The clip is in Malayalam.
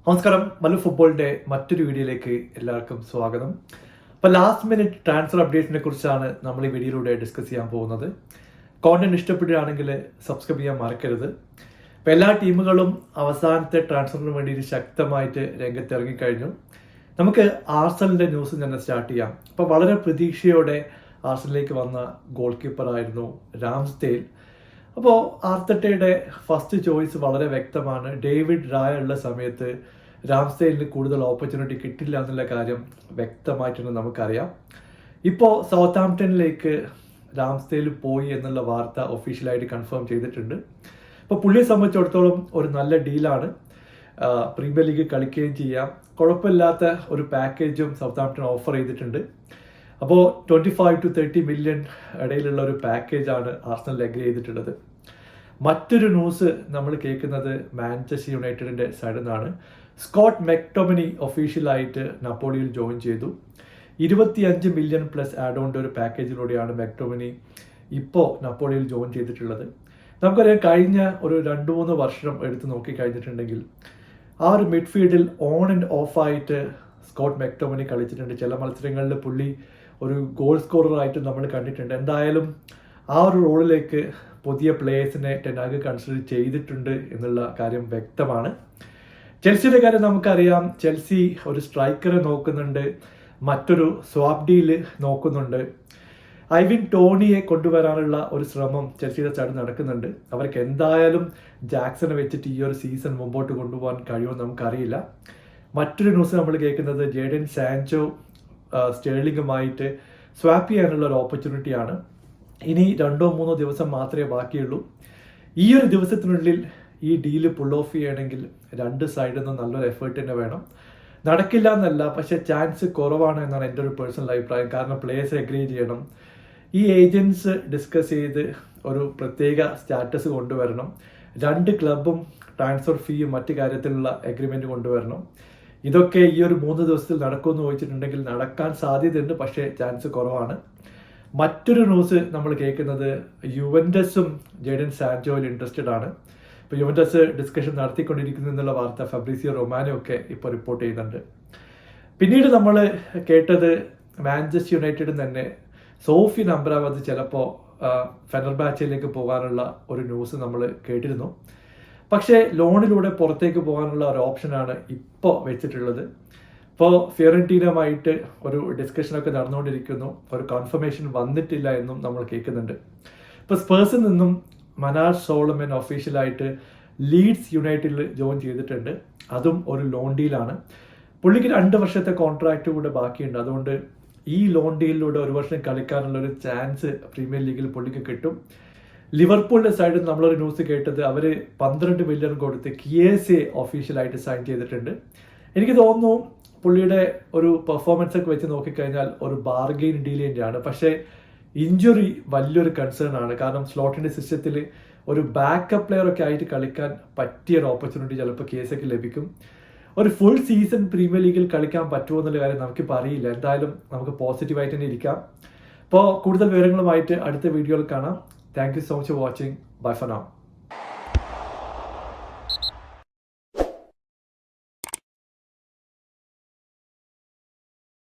നമസ്കാരം. മല്ലു ഫുട്ബോളിന്റെ മറ്റൊരു വീഡിയോയിലേക്ക് എല്ലാവർക്കും സ്വാഗതം. അപ്പോൾ ലാസ്റ്റ് മിനിറ്റ് ട്രാൻസ്ഫർ അപ്ഡേറ്റ്സിനെ കുറിച്ചാണ് നമ്മൾ ഈ വീഡിയോയിലൂടെ ഡിസ്കസ് ചെയ്യാൻ പോകുന്നത്. കോണ്ടന്റ് ഇഷ്ടപ്പെടുകയാണെങ്കിൽ സബ്സ്ക്രൈബ് ചെയ്യാൻ മറക്കരുത്. അപ്പോൾ എല്ലാ ടീമുകളും അവസാനത്തെ ട്രാൻസ്ഫറിന് വേണ്ടി ശക്തമായിട്ട് രംഗത്തിറങ്ങിക്കഴിഞ്ഞു. നമുക്ക് ആർസണലിന്റെ ന്യൂസ് തന്നെ സ്റ്റാർട്ട് ചെയ്യാം. അപ്പോൾ വളരെ പ്രതീക്ഷയോടെ ആർസണലിലേക്ക് വന്ന ഗോൾ കീപ്പറായിരുന്നു രാംസ്ഡെയിൽ. അപ്പോൾ ആർട്ടറ്റയുടെ ഫസ്റ്റ് ചോയ്സ് വളരെ വ്യക്തമാണ്. ഡേവിഡ് റായ ഉള്ള സമയത്ത് രാംസ്ഡെയിലിന് കൂടുതൽ ഓപ്പർച്യൂണിറ്റി കിട്ടില്ല എന്നുള്ള കാര്യം വ്യക്തമായിട്ടുണ്ട് നമുക്കറിയാം. ഇപ്പോൾ സൗത്താംപ്ടണിലേക്ക് രാംസ്ഡെയിൽ പോയി എന്നുള്ള വാർത്ത ഒഫീഷ്യലായിട്ട് കൺഫേം ചെയ്തിട്ടുണ്ട്. അപ്പോൾ പുള്ളിയെ സംബന്ധിച്ചിടത്തോളം ഒരു നല്ല ഡീലാണ്. പ്രീമിയർ ലീഗ് കളിക്കുകയും ചെയ്യാം. കുഴപ്പമില്ലാത്ത ഒരു പാക്കേജും സൗത്താംപ്ടൺ ഓഫർ ചെയ്തിട്ടുണ്ട്. അപ്പോൾ 25 to 30 മില്യൺ ഇടയിലുള്ള ഒരു പാക്കേജാണ് ആർസണൽ അഗ്രി ചെയ്തിട്ടുള്ളത്. മറ്റൊരു ന്യൂസ് നമ്മൾ കേൾക്കുന്നത് മാഞ്ചസ്റ്റർ യുണൈറ്റഡിന്റെ സൈഡിൽ നിന്നാണ്. സ്കോട്ട് മെക്ടോമിനി ഒഫീഷ്യലായിട്ട് നപ്പോളിയിൽ ജോയിൻ ചെയ്തു. 25 മില്യൺ പ്ലസ് ആഡ് ഓൺ ഒരു പാക്കേജിലൂടെയാണ് മെക്ടോമിനി ഇപ്പോൾ നപ്പോളിയിൽ ജോയിൻ ചെയ്തിട്ടുള്ളത്. നമുക്കറിയാം, കഴിഞ്ഞ ഒരു 2-3 വർഷം എടുത്ത് നോക്കിക്കഴിഞ്ഞിട്ടുണ്ടെങ്കിൽ ആ ഒരു മിഡ്ഫീൽഡിൽ ഓൺ ആൻഡ് ഓഫ് ആയിട്ട് സ്കോട്ട് മെക്ടോമിനി കളിച്ചിട്ടുണ്ട്. ചില മത്സരങ്ങളിൽ പുള്ളി ഒരു ഗോൾ സ്കോററായിട്ട് നമ്മൾ കണ്ടിട്ടുണ്ട്. എന്തായാലും ആ ഒരു റോളിലേക്ക് പുതിയ പ്ലേയേഴ്സിനെ ടെനാഗ് കൺസിഡർ ചെയ്തിട്ടുണ്ട് എന്നുള്ള കാര്യം വ്യക്തമാണ്. ചെൽസിയുടെ കാര്യം നമുക്കറിയാം. ചെൽസി ഒരു സ്ട്രൈക്കറെ നോക്കുന്നുണ്ട്, മറ്റൊരു സ്വാപ്പ് ഡീല് നോക്കുന്നുണ്ട്. ഐവിൻ ടോണിയെ കൊണ്ടുവരാനുള്ള ഒരു ശ്രമം ചെൽസിയുടെ സൈഡിൽ നടക്കുന്നുണ്ട്. അവർക്ക് എന്തായാലും ജാക്സനെ വെച്ചിട്ട് ഈ ഒരു സീസൺ മുമ്പോട്ട് കൊണ്ടുപോകാൻ കഴിയുമെന്ന് നമുക്കറിയില്ല. മറ്റൊരു ന്യൂസ് നമ്മൾ കേൾക്കുന്നത് ജേഡൻ സാൻചോ സ്റ്റേർലിംഗുമായിട്ട് സ്വാപ്പ് ചെയ്യാനുള്ള ഒരു ഓപ്പർച്യൂണിറ്റിയാണ്. ഇനി 2-3 ദിവസം മാത്രമേ ബാക്കിയുള്ളൂ. ഈ ഒരു ദിവസത്തിനുള്ളിൽ ഈ ഡീല് പുൾ ഓഫ് ചെയ്യണമെങ്കിൽ രണ്ട് സൈഡിൽ നിന്നും നല്ലൊരു എഫേർട്ട് തന്നെ വേണം. നടക്കില്ല എന്നല്ല, പക്ഷെ ചാൻസ് കുറവാണ് എന്നാണ് എൻ്റെ ഒരു പേഴ്സണൽ അഭിപ്രായം. കാരണം പ്ലേയേഴ്സ് അഗ്രി ചെയ്യണം, ഈ ഏജൻസ് ഡിസ്കസ് ചെയ്ത് ഒരു പ്രത്യേക സ്റ്റാറ്റസ് കൊണ്ടുവരണം, രണ്ട് ക്ലബും ട്രാൻസ്ഫർ ഫീയും മറ്റു കാര്യത്തിലുള്ള അഗ്രിമെന്റ് കൊണ്ടുവരണം. ഇതൊക്കെ ഈ ഒരു 3 ദിവസത്തിൽ നടക്കുമെന്ന് ചോദിച്ചിട്ടുണ്ടെങ്കിൽ നടക്കാൻ സാധ്യതയുണ്ട്, പക്ഷേ ചാൻസ് കുറവാണ്. മറ്റൊരു ന്യൂസ് നമ്മൾ കേൾക്കുന്നത് യുവന്റസും ജേഡൻ സാൻചോയിൽ ഇൻട്രസ്റ്റഡ് ആണ്. ഇപ്പോൾ യുവന്റസ് ഡിസ്കഷൻ നടത്തിക്കൊണ്ടിരിക്കുന്നു എന്നുള്ള വാർത്ത ഫബ്രീസിയോ റൊമാനോ ഒക്കെ ഇപ്പോൾ റിപ്പോർട്ട് ചെയ്യുന്നുണ്ട്. പിന്നീട് നമ്മൾ കേട്ടത് മാഞ്ചസ്റ്റർ യുണൈറ്റഡിൽ തന്നെ സോഫിയൻ അംറാബാത്ത് ചിലപ്പോൾ ഫെനർബാച്ചയിലേക്ക് പോകാനുള്ള ഒരു ന്യൂസ് നമ്മൾ കേട്ടിരുന്നു. പക്ഷേ ലോണിലൂടെ പുറത്തേക്ക് പോകാനുള്ള ഒരു ഓപ്ഷനാണ് ഇപ്പോൾ വെച്ചിട്ടുള്ളത്. ഇപ്പോൾ ഫിയോറന്റീനുമായിട്ട് ഒരു ഡിസ്കഷനൊക്കെ നടന്നുകൊണ്ടിരിക്കുന്നു. ഒരു കൺഫർമേഷൻ വന്നിട്ടില്ല എന്നും നമ്മൾ കേൾക്കുന്നുണ്ട്. ഇപ്പോൾ സ്പേഴ്സിൽ നിന്നും മനാർ സോളമൻ ഒഫീഷ്യലായിട്ട് ലീഡ്സ് യുണൈറ്റഡിൽ ജോയിൻ ചെയ്തിട്ടുണ്ട്. അതും ഒരു ലോൺ ഡീലാണ്. പുള്ളിക്ക് 2 വർഷത്തെ കോൺട്രാക്റ്റ് കൂടെ ബാക്കിയുണ്ട്. അതുകൊണ്ട് ഈ ലോൺ ഡീലിലൂടെ 1 വർഷം കളിക്കാനുള്ള ഒരു ചാൻസ് പ്രീമിയർ ലീഗിൽ പുള്ളിക്ക് കിട്ടും. ലിവർപൂളിന്റെ സൈഡിൽ നമ്മളൊരു ന്യൂസ് കേട്ടത് അവർ 12 മില്യൺ കൊടുത്ത് കിയേസെ ഒഫീഷ്യലായിട്ട് സൈൻ ചെയ്തിട്ടുണ്ട്. എനിക്ക് തോന്നുന്നു പുള്ളിയുടെ ഒരു പെർഫോമൻസ് ഒക്കെ വെച്ച് നോക്കിക്കഴിഞ്ഞാൽ ഒരു ബാർഗെയിൻ ഡീൽ തന്നെയാണ്. പക്ഷേ ഇഞ്ചുറി വലിയൊരു കൺസേൺ ആണ്. കാരണം സ്ലോട്ടിന്റെ സിസ്റ്റത്തിൽ ഒരു ബാക്കപ്പ് പ്ലെയർ ഒക്കെ ആയിട്ട് കളിക്കാൻ പറ്റിയ ഒരു ഓപ്പർച്യൂണിറ്റി ചിലപ്പോൾ കേസൊക്കെ ലഭിക്കും. ഒരു ഫുൾ സീസൺ പ്രീമിയർ ലീഗിൽ കളിക്കാൻ പറ്റുമോ എന്നുള്ള കാര്യം നമുക്കിപ്പോൾ അറിയില്ല. എന്തായാലും നമുക്ക് പോസിറ്റീവായിട്ട് തന്നെ ഇരിക്കാം. അപ്പോൾ കൂടുതൽ വിവരങ്ങളുമായിട്ട് അടുത്ത വീഡിയോയിൽ കാണാം. Thank you so much for watching. Bye for now.